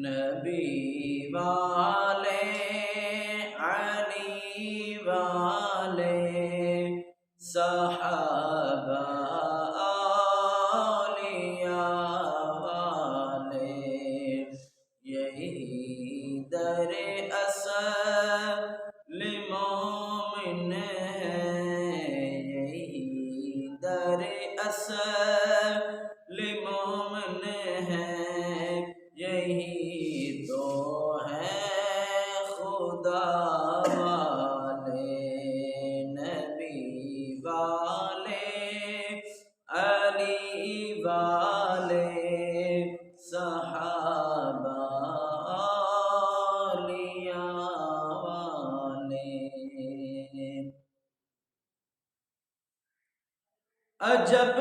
نبی والے علی والے صحابہ اولیاء والے، یہی در اصل مومن ہے، یہی در اصل مومن ہے، یہی تو ہے خدا والے، نبی والے علی والے صحابہ اولیاء والے۔ عجب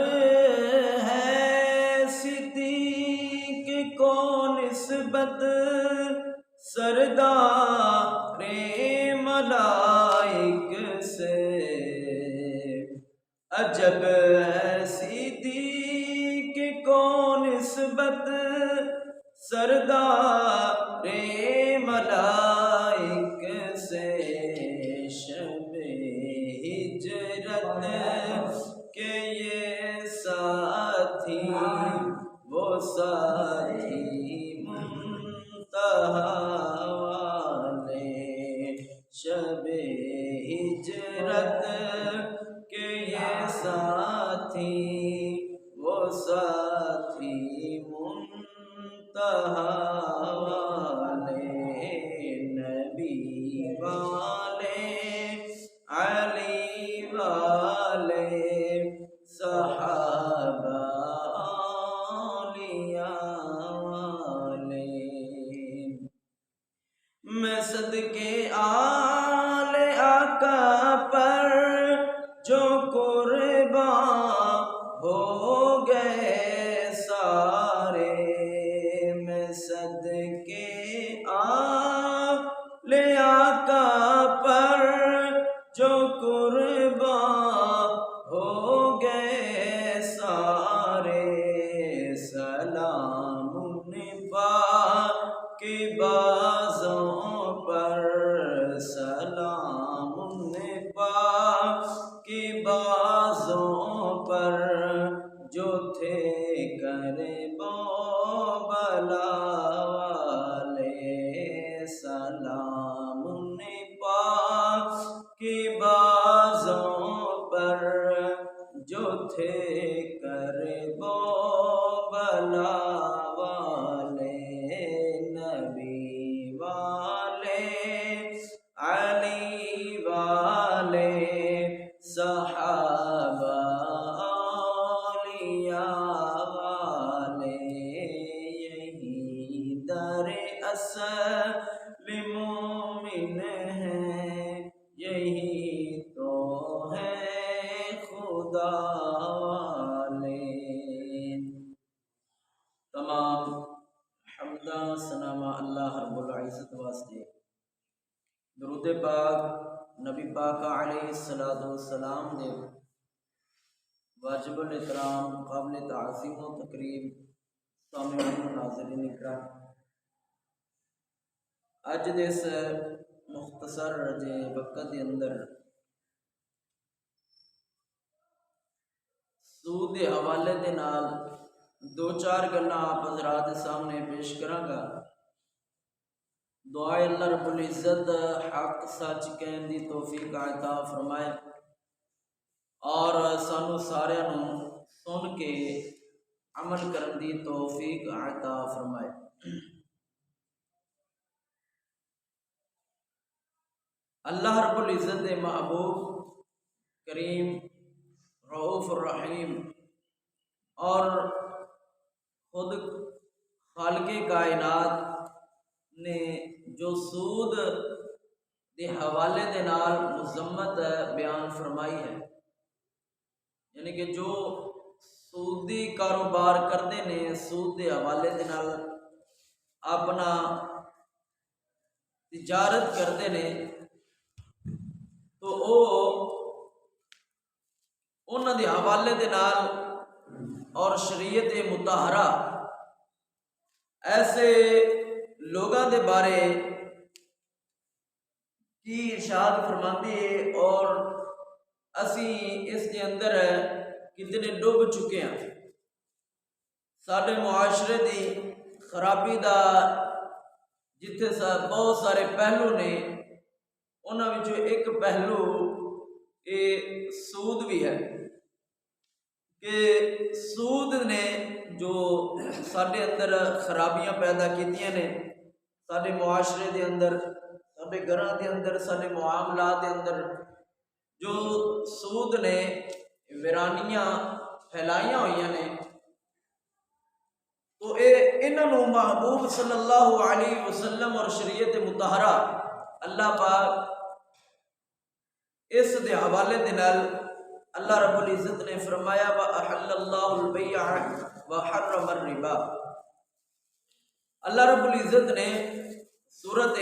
ہے صدیق کو نسبت سردار ملائک سے، عجب ہے صدیق کو نسبت سردار ملائک سے، شب ہجرت کے یہ ساتھی وہ ساتھی منتہا والے، شب ہجرت کے یہ ساتھی وہ ساتھی منتہا والے، نبی والے علی والے صحابہ اولیاء والے۔ میں صدقے آل آقا پر جو قربان ہو گئے سارے، میں صدقے آل آقا پر جو قربان ہو گئے سارے، سلام پاک کی بازوں پر، سلام پاک کی بازوں پر جو تھے کربو بلا والے، سلام پاک کی بازوں پر جو تھے کربو بلا والے، نبی والے علی والے صحابہ اولیاء والے، یہی در اصل مومن ہے، یہی تو ہے خدا والے۔ تمام حمدہ ثنا اللہ رب العزت واسطے، درود پاک نبی پاک علیہ السلام دے واجب الاحترام قابل تعظیم و تکریم سامعین و ناظرین اکرام، اج دے اس مختصر جے وقت دے اندر سود دے حوالے دے نال دو چار گلاں آپ حضرات دے سامنے پیش کراں گا۔ دعائے اللہ رب العزت حق سچ کہن دی توفیق عطا فرمائے اور سانو سارے سن کے عمل کرن دی توفیق عطا فرمائے۔ اللہ رب العزت دے محبوب کریم رؤوف الرحیم اور خود خالق کائنات نے جو سود دے حوالے دے نال مذمت بیان فرمائی ہے، یعنی کہ جو سودی کاروبار کرتے نے سود دے حوالے دے نال اپنا تجارت کرتے نے، تو انہاں دے حوالے دے نال اور شریعت مطہرہ ایسے لوگاں دے بارے کی ارشاد فرماندے اور اسی اس دے اندر کتنے ڈوب چکے ہیں۔ سارے معاشرے دی خرابی دا جتھے بہت سارے پہلو نے، انہاں وچوں ایک پہلو یہ سود بھی ہے کہ سود نے جو سارے اندر خرابیاں پیدا کیتیاں نے، سارے معاشرے دے اندر، سارے گھراں دے اندر، سارے معاملات دے اندر جو سود نے ویرانیاں پھیلائیاں ہوئی نے، تو انہوں محبوب صلی اللہ علیہ وسلم اور شریعت مطہرہ اللہ پاک اس دے حوالے دے نال اللہ رب العزت نے فرمایا وَأَحَلَّ اللَّهُ الْبَيْعَ وَحَرَّمَ الرِّبَا۔ اللہ رب العزت نے سورۃ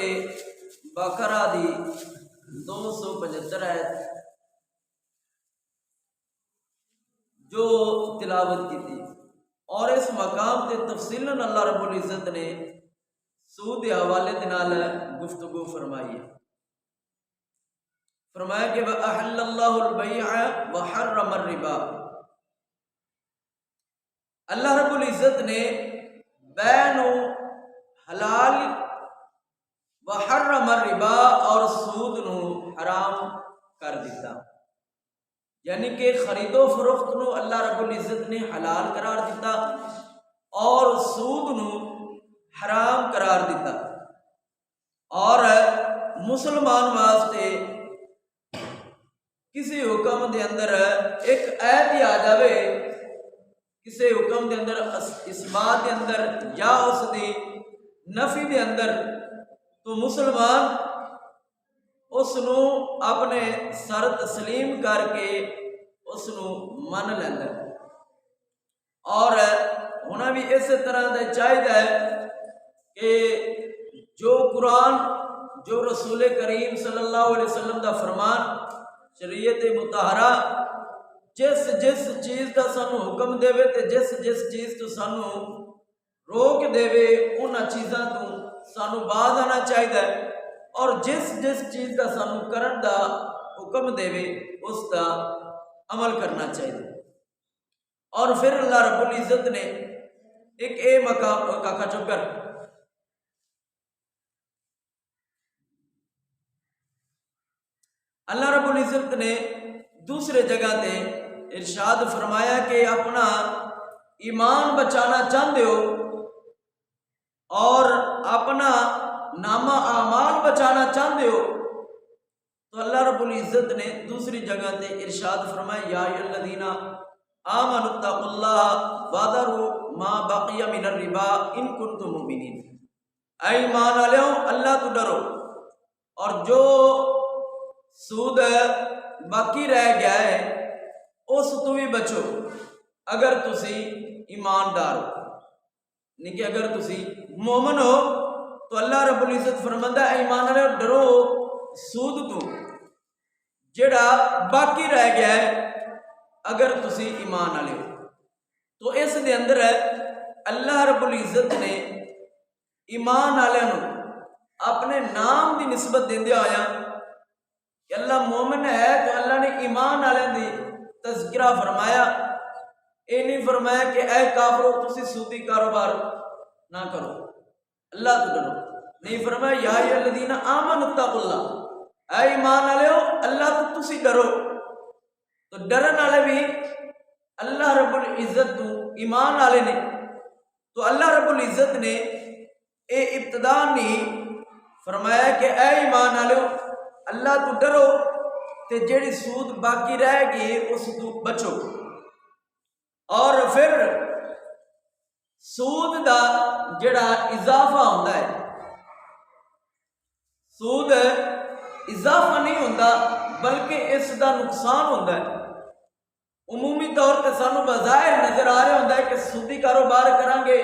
بقرہ دی 275 آیت جو تلاوت کی تھی، اور اس مقام تے تفصیلاً اللہ رب العزت نے سود کے حوالے دے نال گفتگو فرمائی ہے۔ فرمایا کہ وَأَحَلَّ اللَّهُ الْبَيْعَ وَحَرَّمَ الرِّبَا، اللہ رب العزت نے بیع نو حلال وحرم الربا اور سود نو حرام کر دیتا، یعنی کہ خرید و فروخت نو اللہ رب العزت نے حلال قرار دیتا اور سود نو حرام قرار دیتا۔ اور مسلمان واسطے کسی حکم دے اندر ایک آیت ہی آ جاوے، کسی حکم دے اندر اثبات دے اندر یا اس دی نفی دے اندر، تو مسلمان اس نو اپنے سر تسلیم کر کے اس نو من لینا، اور ہونا بھی اس طرح دا چاہیے کہ جو قرآن، جو رسول کریم صلی اللہ علیہ وسلم دا فرمان، شریعت مطہرہ جس جس چیز کا سانو حکم دے تے جس جس چیز تو سانو روک دے انہاں چیزاں تو سانو باز آنا چاہیے، اور جس جس چیز کا سانو کرن دا حکم دے اس کا عمل کرنا چاہیے۔ اور پھر اللہ رب العزت نے ایک مقام کاکا چکر اللہ رب العزت نے دوسرے جگہ تے ارشاد فرمایا کہ اپنا ایمان بچانا چاہتے ہو اور اپنا نامہ اعمال بچانا چاہتے ہو، تو اللہ رب العزت نے دوسری جگہ تے ارشاد فرمایا یا ایھا الذین آمنوا اتقوا اللہ وذروا ما بقی من الربا ان کنتم مؤمنین، اے ایمان والو اللہ تو ڈرو اور جو سود باقی رہ گیا ہے اس تو بھی بچو اگر تسی ایماندار ہو، نہیں کہ اگر تسی مومن ہو۔ تو اللہ رب العزت فرماتا ہے ایمان والے ڈرو سود تو جڑا باقی رہ گیا ہے اگر تسی ایمان والے ہو۔ تو اس دے اندر اللہ رب العزت نے ایمان والوں اپنے نام دی نسبت دیندے آیا کہ اللہ مومن ہے، تو اللہ نے ایمان والوں دی تذکرہ فرمایا، یہ نہیں فرمایا کہ اے کافرو تسی سودی کاروبار نہ کرو، اللہ تو ڈرو، نہیں فرمایا یا ایھا الذین آمنوا اتقوا اللہ، اے ایمان والو اللہ تو تسی ڈرو۔ تو ڈرن والے بھی اللہ رب العزت تو ایمان والے نے، تو اللہ رب العزت نے اے ابتدا نہیں فرمایا کہ اے ایمان والو اللہ تو ڈرو تے جیڑی سود باقی رہ گئی اس تو بچو۔ اور پھر سود دا جڑا اضافہ ہوتا ہے، سود اضافہ نہیں ہوتا بلکہ اس دا نقصان ہوتا ہے۔ عمومی طور پہ سانو بظاہر نظر آ رہا ہوتا ہے کہ سودی کاروبار کریں گے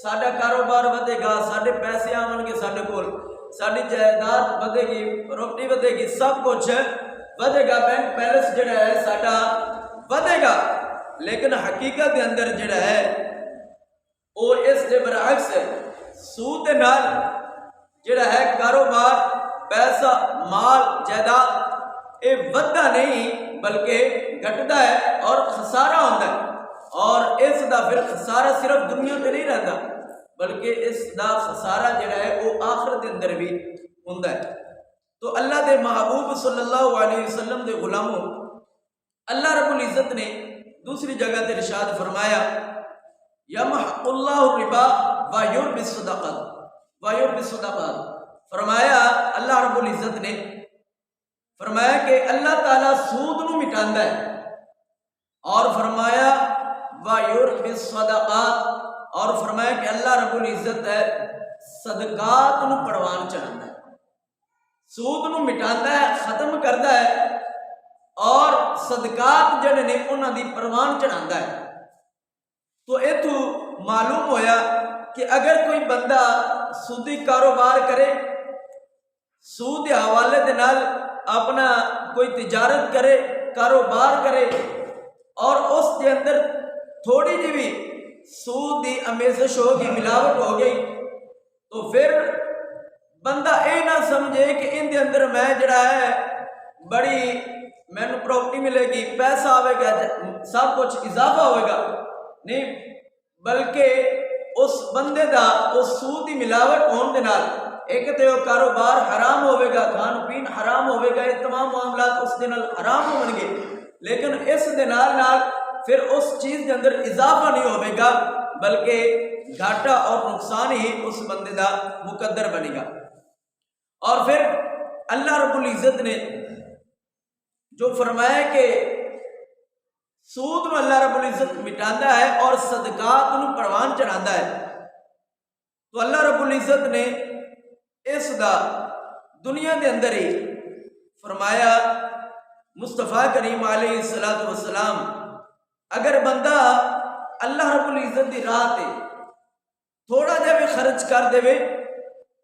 ساڈا کاروبار ودے گا، ساڈے پیسے آون گے ساڈے کول، ساری جائیداد ودے گی، پراپرٹی ودے گی، سب کچھ ودے گا، بینک بیلنس جڑا ہے ساڈا ودے گا، لیکن حقیقت کے اندر جڑا ہے وہ اس کے برعکس ہے۔ سود دے نال جڑا ہے کاروبار پیسہ مال جائیداد یہ ودتا نہیں بلکہ گھٹتا ہے اور خسارہ ہوتا ہے، اور اس دا پھر خسارہ صرف دنیا تے نہیں رہتا بلکہ اس دا خسارہ جڑا ہے وہ آخرت دے اندر بھی ہوندا ہے۔ تو اللہ دے محبوب صلی اللہ علیہ وسلم دے غلاموں، اللہ رب العزت نے دوسری جگہ تے ارشاد فرمایا یمحق اللہ الربا ویربی الصدقات، فرمایا اللہ رب العزت نے فرمایا کہ اللہ تعالیٰ سود نو مٹاندا ہے، اور فرمایا ویربی الصدقات، اور فرمایا کہ اللہ رب العزت ہے صدقات نو پروان چڑھاندا ہے، سود نو مٹاندا ہے، ختم کردا ہے، اور صدقات جڑے نے انہاں دی پروان چڑھاندا ہے۔ تو اتو معلوم ہویا کہ اگر کوئی بندہ سودی کاروبار کرے، سود کے حوالے دے نال اپنا کوئی تجارت کرے، کاروبار کرے، اور اس کے اندر تھوڑی جی بھی سود دی امیزش ہو گئی، ملاوٹ ہو گئی، تو پھر بندہ اے نہ سمجھے کہ ان دے اندر میں جڑا ہے بڑی مینو پراپرٹی ملے گی، پیسہ آئے گا، سب کچھ اضافہ ہوئے گا، نہیں، بلکہ اس بندے دا اس سود دی ملاوٹ ہون دے نال ایک تے وہ کاروبار حرام ہوئے گا، کھان پین حرام ہوئے گا، یہ تمام معاملات اس دے نال حرام ہون گے، لیکن اس دے نال پھر اس چیز دے اندر اضافہ نہیں ہوئے گا بلکہ گھاٹا اور نقصان ہی اس بندے دا مقدر بنے گا۔ اور پھر اللہ رب العزت نے جو فرمایا کہ سود نو اللہ رب العزت مٹاندا ہے اور صدقات نو پروان چڑھاندا ہے، تو اللہ رب العزت نے اس دا دنیا دے اندر ہی فرمایا مصطفیٰ کریم علیہ السلام اگر بندہ اللہ رب العزت دی راہ تے تھوڑا جا بھی خرچ کر دے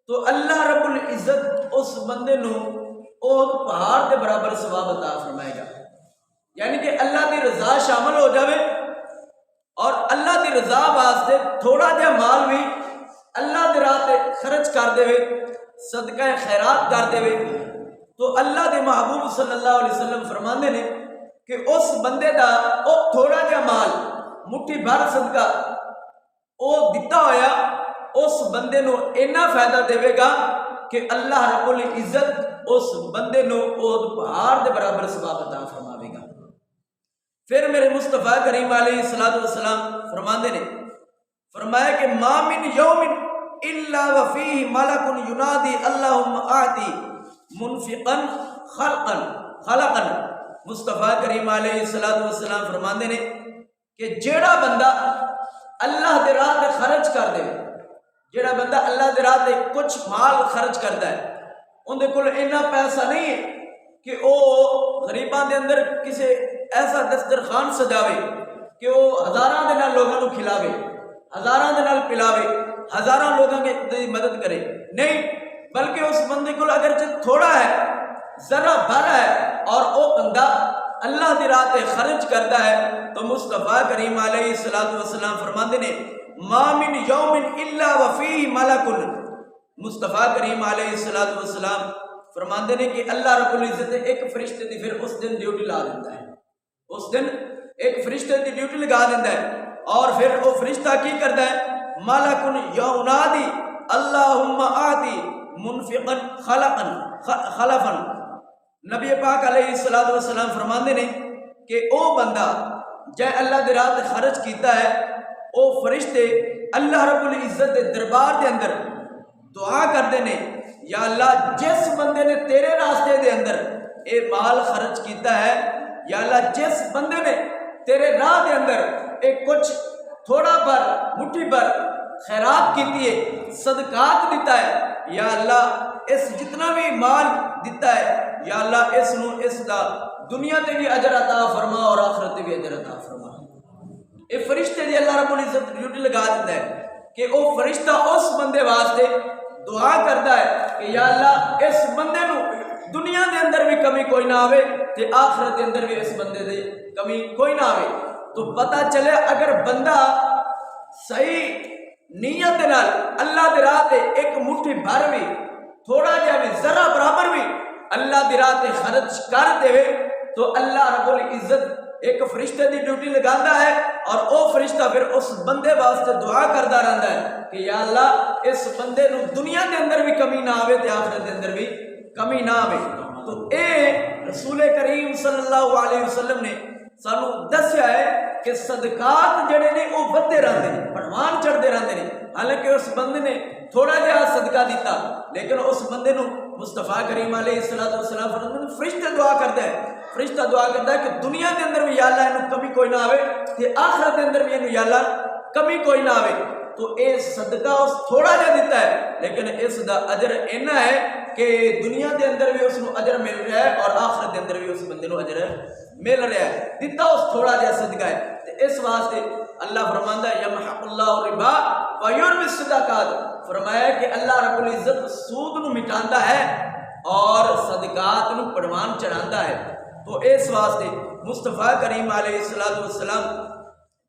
تو اللہ رب العزت اس بندے نو او پہاڑ کے برابر ثواب عطا فرمائے گا، یعنی کہ اللہ کی رضا شامل ہو جاوے، اور اللہ کی رضا واسطے تھوڑا جا مال بھی اللہ دی راہ تے خرچ کر دے، صدقہ خیرات کر دے، تو اللہ دے محبوب صلی اللہ علیہ وسلم فرماندے نے کہ اس بندے دا او تھوڑا جا مال مٹھی بھر صدقہ او دتا ہویا اس بندے نو اینا فائدہ دے گا کہ اللہ رب العزت اس بندے نو او پہاڑ دے برابر ثواب عطا فرماوے گا۔ پھر میرے مصطفیٰ کریم علیہ السلام فرماندے نے فرمایا کہ ما من یوم الا وفیہ ملک ینادی اللہم آتی منفقا خلقا، مصطفیٰ کریم علیہ السلام فرماندے نے کہ جیڑا بندہ اللہ دے راہ تے خرچ کر دے، جیڑا بندہ اللہ دے راہ تے کچھ مال خرچ کرتا ہے، ان دے کول اینا پیسہ نہیں ہے کہ او غریباں دے اندر کسے ایسا دسترخوان سجاوے کہ وہ ہزاراں دے نال لوگاں نو کھلاوے، ہزاراں دے نال پلاوے، ہزاراں لوگاں کی مدد کرے، نہیں، بلکہ اس بندے کو اگرچہ تھوڑا ہے، ذرا بھر ہے، اور وہ بندہ اللہ دی راہ تے خرچ کرتا ہے، تو مصطفیٰ کریم علیہ السلام فرماندے نے ما من یوم الا وفیہ ملک، مصطفیٰ کریم علیہ السلام فرماندے نے کہ اللہ رب العزت ایک فرشتے دی پھر اس دن ڈیوٹی لا دیتا ہے، اس دن ایک فرشتے دی ڈیوٹی لگا دیتا ہے، اور پھر وہ فرشتہ کی کرتا ہے ملک ینادی اللہم آتی منفقا خلفا، نبی پاک علیہ السلام فرماندے نے کہ او بندہ جے اللہ دے راہ تے خرچ کیتا ہے، او فرشتے اللہ رب العزت دے دربار دے اندر دعا کردے نے یا اللہ جس بندے نے تیرے راستے دے اندر اے مال خرچ کیتا ہے، یا اللہ جس بندے نے تیرے راہ دے اندر اے کچھ تھوڑا بھر مٹھی بھر خیرات کیتی ہے، صدقات دیتا ہے، یا اللہ اس جتنا بھی مال دیتا ہے، یا اللہ اس نو اس دا دنیا تے بھی اجر عطا فرما اور آخرت تے بھی اجر عطا فرما۔ اے فرشتے دی اللہ رب العزت ڈیوٹی لگا دیتا ہے کہ او فرشتہ اس بندے واسطے دعا کرتا ہے کہ یا اللہ اس بندے نو دنیا دے اندر بھی کمی کوئی نہ آوے تے آخرت دے اندر بھی اس بندے دے کمی کوئی نہ آوے۔ تو پتہ چلے اگر بندہ صحیح نیت نال اللہ دے راہ بھر بھی تھوڑا جہا بھی ذرا برابر بھی اللہ دی راہ تے خرچ کر دے تو اللہ رب العزت ایک فرشتے دی ڈیوٹی لگاتا ہے اور او فرشتہ پھر اس بندے واسطے دعا کرتا رہتا ہے کہ یا اللہ اس بندے نو دنیا دے اندر بھی کمی نہ آوے تے آخرت دے اندر بھی کمی نہ آوے۔ تو اے رسول کریم صلی اللہ علیہ وسلم نے سانو دسیا ہے کہ صدقات جڑے نے وہ ودتے رہتے ہیں، بڑھوان چڑھتے رہتے ہیں۔ حالانکہ اس بندے نے تھوڑا جہا صدقہ دیتا لیکن اس بندے نو مصطفیٰ کریم علیہ السلام فرماتے فرشتہ دعا کرتا ہے، فرشتہ دعا کرتا ہے کہ دنیا کے اندر بھی یا اللہ انہوں کمی کوئی نہ آوے تے آخرت کے اندر بھی انہوں یا اللہ کمی کوئی نہ آوے۔ تو اے صدقہ اس تھوڑا جہا دیتا ہے لیکن اس دا اجر اینا ہے کہ دنیا کے اندر بھی اس کو اجر مل رہا ہے اور آخرت کے اندر بھی اس بندے کو اجر مل رہا ہے، دیتا اس تھوڑا جہا صدقہ ہے۔ اس واسطے اللہ فرماندا ہے یمحق اللہ الربا ویربی الصدقات، فرمایا کہ اللہ رب العزت سود نو مٹاندا ہے اور صدقات نو پروان چڑھاندا ہے۔ تو اس واسطے مصطفیٰ کریم علیہ السلام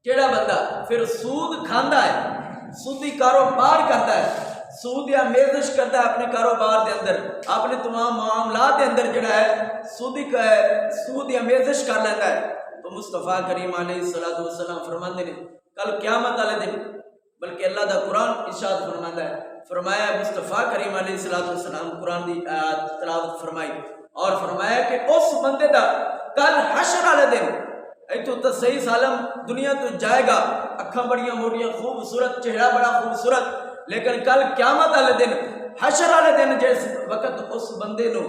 کیڑا بندہ پھر سود کھاندا ہے، سودی کاروبار کرتا ہے، سود یا میزش کرتا ہے اپنے کاروبار دے اندر، اپنے تمام معاملات دے اندر جڑا ہے سود یا میزش کر لیتا ہے، تو مصطفیٰ کریم علیہ السلام فرماندے نے کل قیامت والے دن، بلکہ اللہ دا قرآن ارشاد فرماندا ہے، فرمایا مصطفیٰ کریم علیہ السلام قرآن دی تلاوت فرمائی اور فرمایا کہ اس بندے دا کل حشر والے دن ایتھوں تو صحیح سالم دنیا تو جائے گا، اکھاں بڑیاں موٹیاں خوبصورت، چہرہ بڑا خوبصورت، لیکن کل قیامت والے دن حشر والے دن جس وقت اس بندے نو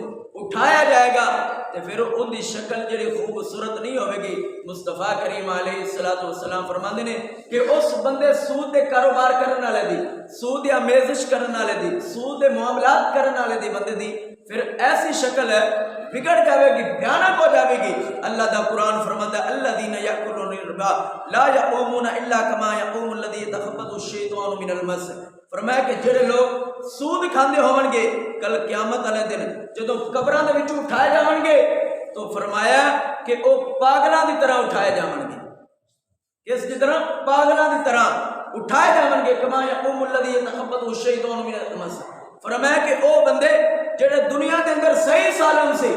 اٹھایا جائے گا تو پھر ان دی شکل جڑی خوبصورت نہیں ہوئے گی۔ مصطفیٰ کریم علیہ السلام فرماندے نے کہ اس بندے سود دے کاروبار کرنے والے دی، سود یا میزش کرنے والے دی، سود دے معاملات کرنے والے دی بندے دی پھر ایسی شکل ہے بگڑ جاوے گی، بھیانک ہو جاوے گی۔ اللہ دا قرآن فرماتا ہے الذین یأکلون الربا لا یقومون الا کما یقوم الذی یتخبطہ الشیطان من المس، فرمایا کہ جڑے لوگ سود کھاندے ہون گے کل قیامت والے دن جدوں قبراں دے وچوں اٹھائے جاون گے تو فرمایا کہ وہ پاگلاں دی طرح اٹھائے جاون گے، کس کی طرح؟ پاگلاں دی طرح اٹھائے جاون گے، کما یقوم الذی یتخبطہ الشیطان من المس، فرمایا کہ وہ بندے جڑے دنیا کے اندر صحیح سالم سے،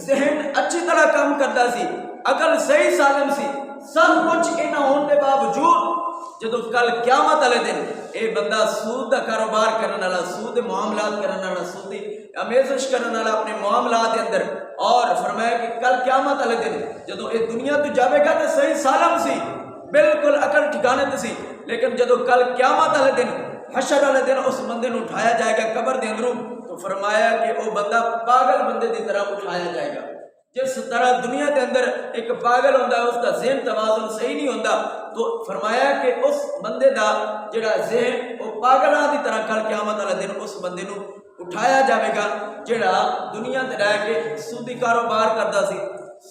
ذہن اچھی طرح کام کرتا سی، عقل صحیح سالم سی، سب کچھ انہاں ہون دے باوجود جدوں کل قیامت والے دن اے بندہ سود دا کاروبار کرنے والا، سود دے معاملات کرنے والا، سود دی امیزش کرنے والا اپنے معاملات دے اندر، اور فرمایا کہ کل قیامت والے دن جدوں اے دنیا تو جاوے گا تے صحیح سالم سی، بالکل عقل ٹھکانے تے سی، لیکن جدوں کل قیامت والے دن حشر والے دن اس بندے نو اٹھایا جائے گا قبر دے اندروں تو فرمایا کہ وہ بندہ پاگل بندے دی طرح اٹھایا جائے گا۔ جس طرح دنیا کے اندر ایک پاگل ہوتا ہے، اس کا ذہن توازن صحیح نہیں ہوتا، تو فرمایا کہ اس بندے دا جڑا ذہن وہ پاگلاں دی طرح کل قیامت والے دن اس بندے نو اٹھایا جائے گا جڑا دنیا تے رہ کے سودی کاروبار کرتا سی،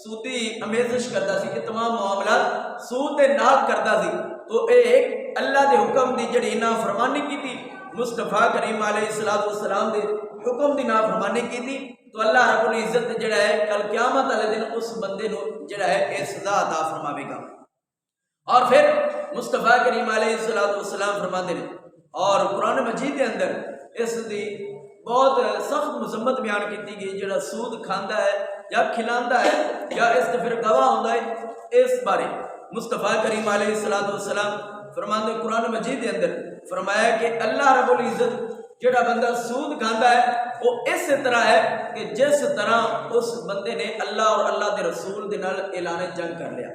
سودی امیزش کرتا سی، کہ تمام معاملات سود دے نال کرتا سی۔ تو ایک اللہ دے حکم دی جڑی نافرمانی کی تھی، مصطفیٰ کریم علیہ السلام دے حکم دی نافرمانی کی تھی، تو اللہ رب العزت جڑا ہے کل قیامت والے دن اس بندے نو جڑا ہے اے سزا عطا فرماوے گا۔ اور پھر مصطفیٰ کریم علیہ السلام فرماتے ہیں اور قرآن مجید کے اندر اس دی بہت سخت مذمت بیان کی گئی، جڑا سود کھاندا ہے یا کھلاندا ہے یا اس تے پھر گواہ ہوندا ہے، اس بارے مصطفیٰ کریم علیہ السلام فرماتے ہیں قرآن مجید کے اندر، فرمایا کہ اللہ رب العزت جڑا بندہ سود کھاندا ہے وہ اس طرح ہے کہ جس طرح اس بندے نے اللہ اور اللہ دے رسول دے نال اعلان جنگ کر لیا۔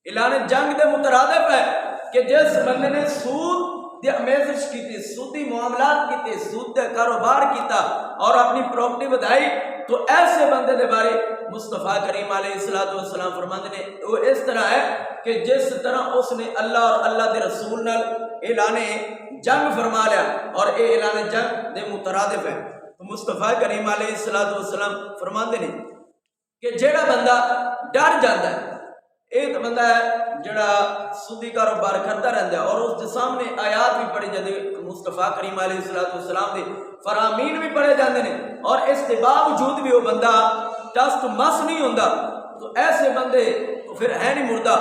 اعلان جنگ دے مترادف ہے کہ جس بندے نے سود دی امیزش کی، سودی معاملات کیتے، سود دے کاروبار کیتا اور اپنی پراپرٹی بدھائی، تو ایسے بندے دے بارے مصطفیٰ کریم علیہ السلام فرماتے ہیں وہ اس طرح ہے کہ جس طرح اس نے اللہ اور اللہ دے رسول نال اعلان جنگ فرما لیا، اور اے اعلان جنگ دے مترادف ہے۔ تو مصطفیٰ کریم علیہ السلام فرماتے ہیں کہ جیڑا بندہ ڈر جاتا ہے، ایک بندہ ہے جڑا سودی کاروبار کرتا رہتا ہے اور اس کے سامنے آیات بھی پڑھی جاتی، مصطفیٰ کریم علیہ السلام دے فرامین بھی پڑھے جاتے ہیں، اور اس کے باوجود بھی وہ بندہ ٹس مس نہیں ہوتا، تو ایسے بندے تو پھر ہے نہیں مردہ۔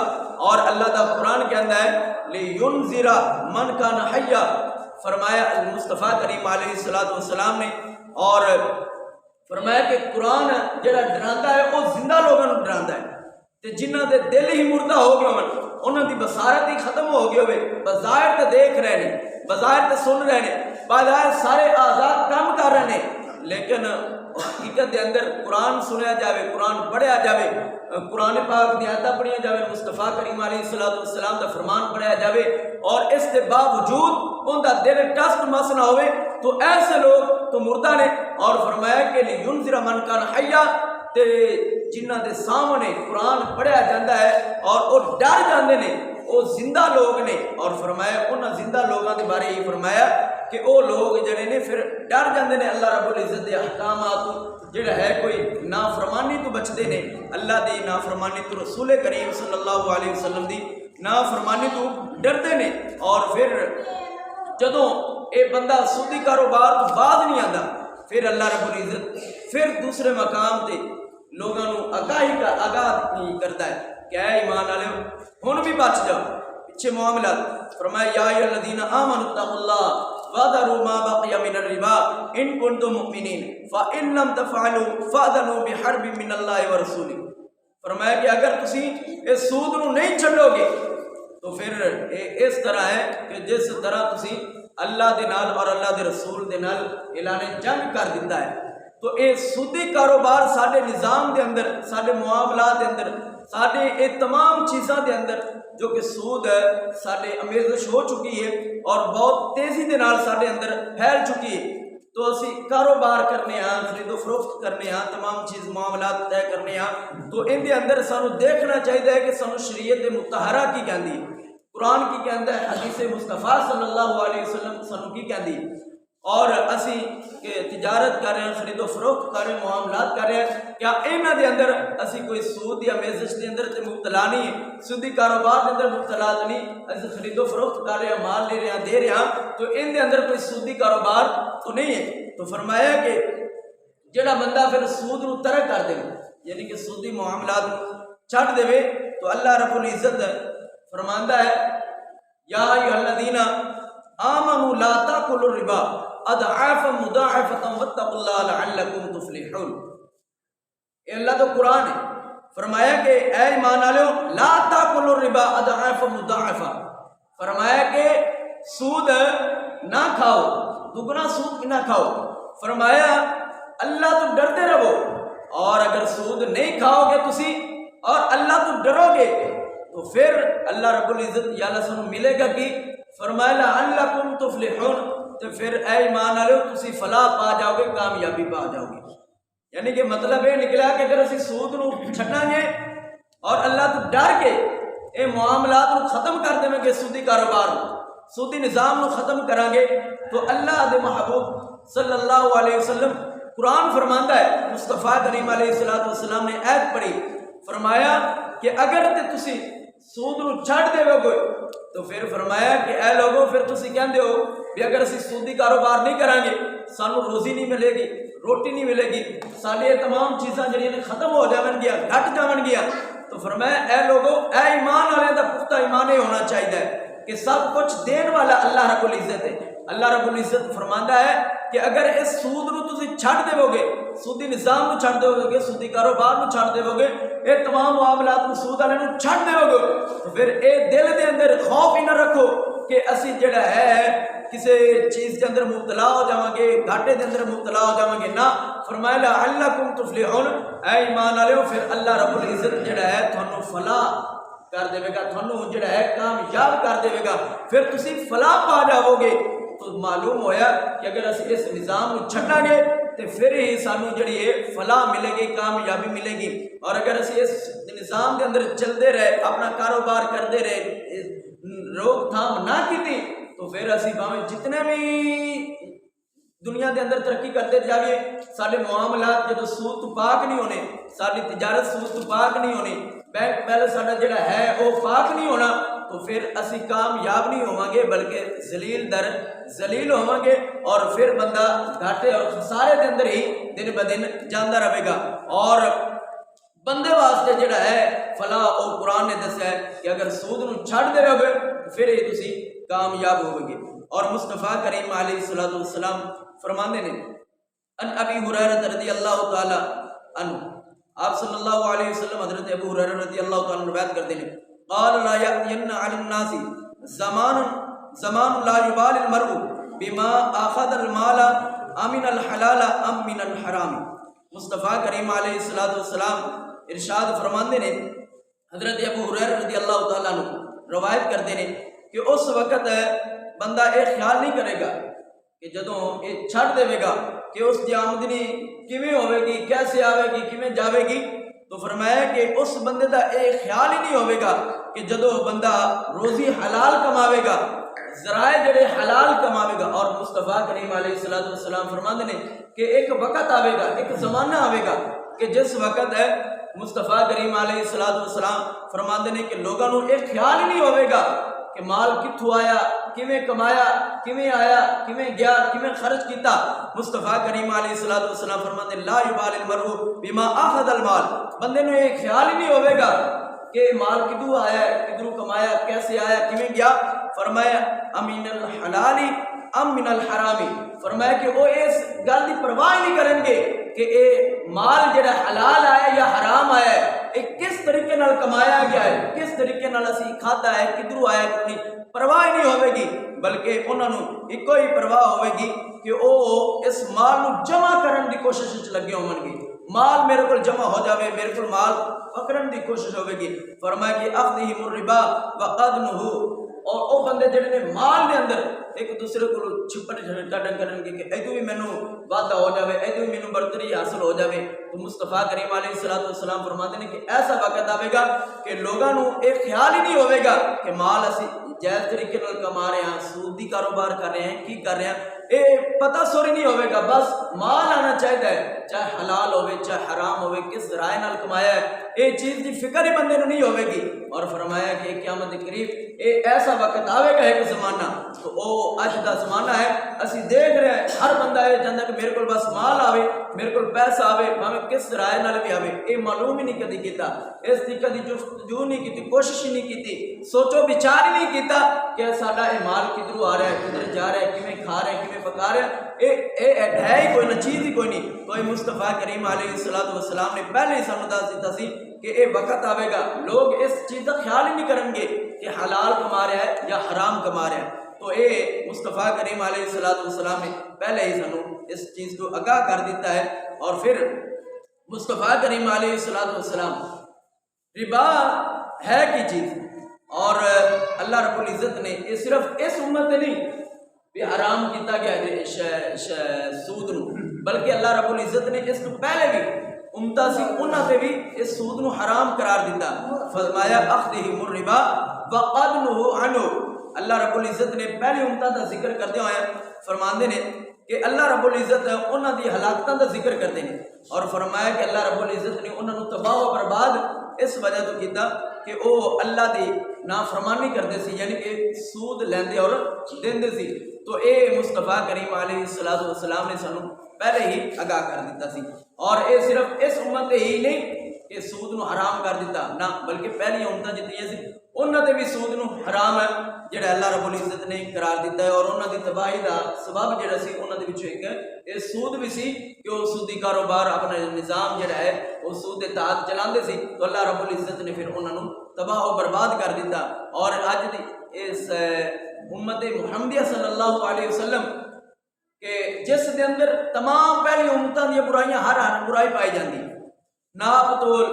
اور اللہ دا قرآن کہتا ہے لِيُنذِرَ مَنْ كَانَ حَيًّا، فرمایا مصطفیٰ کریم علیہ الصلوۃ والسلام نے، اور فرمایا کہ قرآن جڑا ڈراندا ہے وہ زندہ لوگوں کو ڈراندا ہے، تے جنہاں دے دل ہی مردہ ہو گئے ہون، انہاں دی بصارت ہی ختم ہو گئی ہوئے، بظاہر تے دیکھ رہے نے، بظاہر تے سن رہے نے، بظاہر سارے آزاد کام کر رہے ہیں، لیکن حقیقت دے اندر قرآن سنیا جاوے، قرآن پڑھیا جاوے، قرآن پاک دی آیتاں پڑھیا جاوے، مصطفیٰ کریم علیہ الصلوۃ والسلام دا فرمان پڑھیا جاوے، اور اس کے باوجود ان دا دل ٹس مس نہ ہوئے، تو ایسے لوگ تو مردہ نے، اور فرمایا کہ لینذر من کان حیا، تے جنہ دے سامنے قرآن پڑھیا جاتا ہے اور وہ ڈر جاندے نے، وہ زندہ لوگ نے، اور فرمایا انہاں زندہ لوگوں کے بارے ہی فرمایا کہ وہ لوگ جڑے نے پھر ڈر جاندے نے اللہ رب العزت دے احکامات، جڑا ہے کوئی نافرمانی تو بچتے نے، اللہ دی نافرمانی تو رسول کریم صلی اللہ علیہ وسلم دی نافرمانی تو ڈرتے نے، اور پھر جدوں اے بندہ سودی کاروبار تو باز نہیں آتا، پھر اللہ رب العزت پھر دوسرے مقام تے لوگوں آگاہ کرتا ہے کہ اے ایمان والے ہن بھی بچ جاؤ، پیچھے معاملات، فرمایا یا ایھا الذین آمنوا اتقوا اللہ وذروا ما بقی من الربا ان کنتم مؤمنین فإن لم تفعلوا فأذنوا بحرب من اللہ ورسولہ، فرمایا کہ اگر تسی اس سود نو نہیں چھڈو گے تو پھر اس طرح ہے کہ جس طرح تسی اللہ دے نال اور اللہ دے رسول دے نال اعلان جنگ کر دیتا ہے۔ تو اے سودی کاروبار سارے نظام دے اندر، سارے معاملات دے اندر، سارے اے تمام چیزاں دے اندر جو کہ سود ہے سارے آمیزش ہو چکی ہے اور بہت تیزی دے نال سارے اندر پھیل چکی ہے۔ تو اسی کاروبار کرنے ہاں، خرید و فروخت کرنے ہاں، تمام چیز معاملات طے کرنے ہاں، تو ان دے اندر سانو دیکھنا چاہیے کہ سانو شریعت مطہرہ کی کہندی ہے، قرآن کی کہندا ہے، حدیث مصطفیٰ صلی اللہ علیہ وسلم سانو کی کہندی ہے، اور اسی کہ تجارت کر رہے ہیں، خرید و فروخت کر رہے ہیں، معاملات کر رہے ہیں، کیا انہاں دے اندر اسی کوئی سود یا میزش دے اندر تے مبتلا نہیں ہے، سودی کاروبار دے اندر مبتلا نہیں، اسی خرید و فروخت کر رہے ہیں، مال لے رہے ہیں، دے رہے ہیں، تو ان دے اندر کوئی سودی کاروبار تو نہیں ہے۔ تو فرمایا کہ جڑا بندہ پھر سود نو ترک کر دے، یعنی کہ سودی معاملات چھڈ دے، تو اللہ رب العزت فرماندا ہے یا ایھا الذین آمنوا لا تأکلوا الربا اضعافا مضاعفۃ واتقوا اللہ لعلکم تفلحون، یہ اللہ تو قرآن ہے، فرمایا کہ اے ایمان والو لا تأکلوا الربا اضعافا مضاعفہ، فرمایا کہ سود نہ کھاؤ، دگنا سود نہ کھاؤ، فرمایا اللہ تو ڈرتے رہو، اور اگر سود نہیں کھاؤ گے تسی اور اللہ تو ڈرو گے تو پھر اللہ رب العزت یا اللہ سنو ملے گا کہ فرمایا لعلکم تفلحون، تو پھر اے ایمان والو تسی فلاح پا جاؤ گے، کامیابی پا جاؤ گے۔ یعنی کہ مطلب یہ نکلا کہ اگر اسی سود نو چھڈاں گے اور اللہ تو ڈر کے اے معاملات نو ختم کر دیں گے، سودی کاروبار سودی نظام نو ختم کریں گے، تو اللہ دے محبوب صلی اللہ علیہ وسلم قرآن فرماندا ہے، مصطفیٰ کریم علیہ الصلوۃ والسلام نے آیت پڑھی، فرمایا کہ اگر تے تسی سود نو چھڈ دے گے تو پھر فرمایا کہ اے لوگوں پھر تسی کہندے ہو بھی اگر اسی سودی کاروبار نہیں کریں گے سانو روزی نہیں ملے گی، روٹی نہیں ملے گی، ساری تمام چیزاں جڑیاں نے ختم ہو جاون گیا، گھٹ جاون گیا، تو فرمایا اے لوگوں اے ایمان والے دا پختہ ایمان ہونا چاہیے کہ سب کچھ دین والا اللہ رب العزت ہے۔ اللہ رب العزت فرماندا ہے کہ اگر اس سود نو تسی چھڈ دیو گے، سودی نظام نو چھڈ دیو گے، سودی کاروبار نو چھڈ دیو گے، اے تمام معاملات نو سود والے نو چھڈ دیو گے، تو پھر اے دل دے اندر خوف ہی نہ رکھو کہ اسی جڑا ہے کسی چیز کے اندر مبتلا ہو جاواں گے، گھاٹے دے اندر مبتلا ہو جاواں گے، نہ، فرمایا لعلکم تفلحون، اے ایمان والو پھر اللہ رب العزت جڑا ہے تھانوں فلاح کر دے گا، تھانوں جڑا ہے کامیاب کر دے گا، پھر تسی فلاح پا جاؤ گے۔ تو معلوم ہویا کہ اگر اسی اس نظام کو چھڈاں گے تو پھر ہی سانو جڑی ہے فلاح ملے گی، کامیابی ملے گی، اور اگر اسی اس نظام کے اندر چلتے رہے، اپنا کاروبار کرتے رہے، روک تھام نہ کیتی تو پھر اسی باویں جتنے بھی دنیا کے اندر ترقی کرتے جائیے، سارے معاملات جدو سود تو پاک نہیں ہونے، ساری تجارت سود تو پاک نہیں ہونی، بینک بیلنس سارا جڑا ہے وہ پاک نہیں ہونا، تو پھر اسی کامیاب نہیں ہوواں گے بلکہ ذلیل در ذلیل ہوواں گے، اور پھر بندہ گھاٹے اور خسارے دے اندر ہی دن بدن جاندا رہے گا۔ اور بندے واسطے جڑا ہے فلاح اور قرآن نے دسیا ہے کہ اگر سود نو چھڈ دے گے پھر ہی تسی کامیاب ہوو گے۔ اور مصطفیٰ کریم علیہ الصلوۃ والسلام فرماندے نے ان ابی ہریرہ رضی اللہ تعالی عنہ، آپ صلی اللہ علیہ وسلم حضرت ابو ہریرہ رضی اللہ تعالی عنہ روایت کرتے ہیں قال لا یأتین علی الناس زمان لا یبال المرء بما اخذ المال امن الحلال ام من الحرام۔ مصطفیٰ کریم علیہ الصلوۃ والسلام ارشاد فرماندے نے، حضرت ابو ہریرہ رضی اللہ تعالیٰ عنہ روایت کرتے ہیں کہ اس وقت بندہ یہ خیال نہیں کرے گا کہ جدوں یہ چھڑ دے گا کہ اس کی آمدنی کیویں ہوئے گی، کیسے آئے گی، کیویں جاوے گی، تو فرمایا کہ اس بندے کا یہ خیال ہی نہیں ہوئے گا کہ جدوں بندہ روزی حلال کماوے گا، ذرائع جڑے حلال کماوے گا۔ اور مصطفیٰ کریم علیہ الصلوۃ والسلام فرماندے نے کہ ایک وقت آئے گا، ایک زمانہ آئے گا کہ جس وقت مصطفیٰ کریم علیہ الصلوۃ والسلام فرماندے نے کہ لوگوں کو ایک خیال ہی نہیں ہوئے گا کہ مال کتھوں آیا، کیویں کمایا، کیویں آیا، کیویں گیا، کیویں خرچ کیتا۔ مصطفیٰ کریم علیہ الصلوۃ والسلام فرماندے لا یبال المرء بما اخذ المال، بندے نے ایک خیال ہی نہیں ہوئے گا کہ مال کدھوں آیا، کدھروں کمایا، کیسے آیا، کیویں گیا۔ فرمایا امین الحلال ام من الحرام، فرمایا کہ وہ اس گل کی پرواہ نہیں کریں گے کہ اے مال جڑا حلال آیا یا حرام آیا ہے، یہ کس طریقے نال کمایا گیا ہے، کس طریقے نال اسی کھادا ہے، کدھروں آیا، کتنی پرواہ نہیں ہوئے گی، بلکہ انہوں نے ایک ہی پرواہ ہوئے گی کہ وہ اس مال نو جمع کرن دی کوشش لگے ہون گے، مال میرے کو جمع ہو جاوے، میرے کو مال پکڑن دی کوشش ہوئے گی۔ فرمایا کہ اخذہم الربا وقدنہ، اور وہ بندے جڑے نے مال دے اندر ایک دوسرے کو چھپٹ ٹڈن کرن گے کہ ایدو بھی مینوں وعدہ ہو جاوے، ایدو بھی مینوں برتری حاصل ہو جاوے۔ تو مصطفیٰ کریم علیہ الصلوۃ والسلام فرماتے ہیں کہ ایسا وقت آئے گا کہ لوگوں کو ایک خیال ہی نہیں ہوئے گا کہ مال اسی جائز طریقے نال کما رہے ہیں، سود دی کاروبار کر رہے ہیں، کی کر رہے ہیں، یہ پتہ سوری نہیں ہوئے گا، بس مال آنا چاہیے، چاہے حلال ہوئے چاہے حرام ہوئے، کس ذرائع نال کمایا ہے، یہ چیز کی فکر ہی بندے نہیں ہوئے گی۔ اور فرمایا کہ قیامت قریب یہ ایسا وقت آئے گا ایک زمانہ، تو وہ اج دا زمانہ ہے، اسی دیکھ رہے ہیں ہر بندہ یہ چاہتا کہ میرے کو بس مال آوے، میرے کو پیسہ آوے، بھاویں کس ذرائع نال بھی آوے، یہ معلوم ہی نہیں کدی کیتا، اس کی کدی جستجو نہیں کیتی، کوشش ہی نہیں کیتی، سوچو بچار ہی نہیں کیتا کہ ساڈا یہ مال کدھروں آ رہا ہے، کدھر جا رہا ہے، کیویں کھا رہے ہیں، کیویں پکا رہے ہیں، یہ ہے ہی کوئی نہ، چیز ہی کوئی نہیں۔ تو یہ مصطفیٰ کریم علیہ الصلوۃ والسلام نے پہلے ہی سانوں دس دیتا سی کہ یہ وقت آئے گا لوگ اس چیز کا خیال ہی نہیں کریں گے کہ حلال کما رہا ہے یا حرام کما رہا ہے۔ تو یہ مصطفیٰ کریم علیہ الصلوۃ والسلام نے پہلے ہی سانوں اس چیز کو آگاہ کر دیتا ہے۔ اور پھر مصطفیٰ کریم علیہ الصلوۃ والسلام ربا ہے کی چیز، اور اللہ رب العزت نے یہ صرف اس امت نہیں بھی حرام کیتا گیا ہے سود نو، بلکہ اللہ رب العزت نے اس کو پہلے بھی امتا سی انہاں تے بھی اس سود نو حرام قرار دیتا۔ فرمایا اخذہم الربا وقدنہ عنہ، اللہ رب العزت نے پہلے امتا دا ذکر کرتے ہوئے فرماندے نے کہ اللہ رب العزت انہاں دی ہلاکتاں دا ذکر کرتے ہیں، اور فرمایا کہ اللہ رب العزت نے انہاں نو تباہ و برباد اس وجہ تو کیتا کہ وہ اللہ دی نافرمانی کرتے سی، یعنی کہ سود لیندے اور دیندے سی۔ تو اے مصطفیٰ کریم علیہ الصلوۃ والسلام نے سانوں پہلے ہی آگاہ کر دیتا سی، اور اے صرف اس امت ہی نہیں کہ سود نو حرام کر دیتا، نہ بلکہ پہلی امتاں جتنی سی انہاں تے بھی سود نو حرام ہے جڑا اللہ رب العزت نے قرار دیتا ہے، اور انہاں دی تباہی دا سبب جڑا سی انہاں دے وچوں ایک یہ سود بھی سی کہ وہ سودی کاروبار اپنا نظام جڑا ہے وہ سود دے تحت چلاندے سی، تو اللہ رب العزت نے پھر انہاں نو تباہ و برباد کر دیتا۔ اور اج دی اس امت محمدیہ صلی اللہ علیہ وسلم کہ جس دے اندر تمام پہلی امتاں دی برائیاں ہر برائی پائی جاندی، ناپ تول،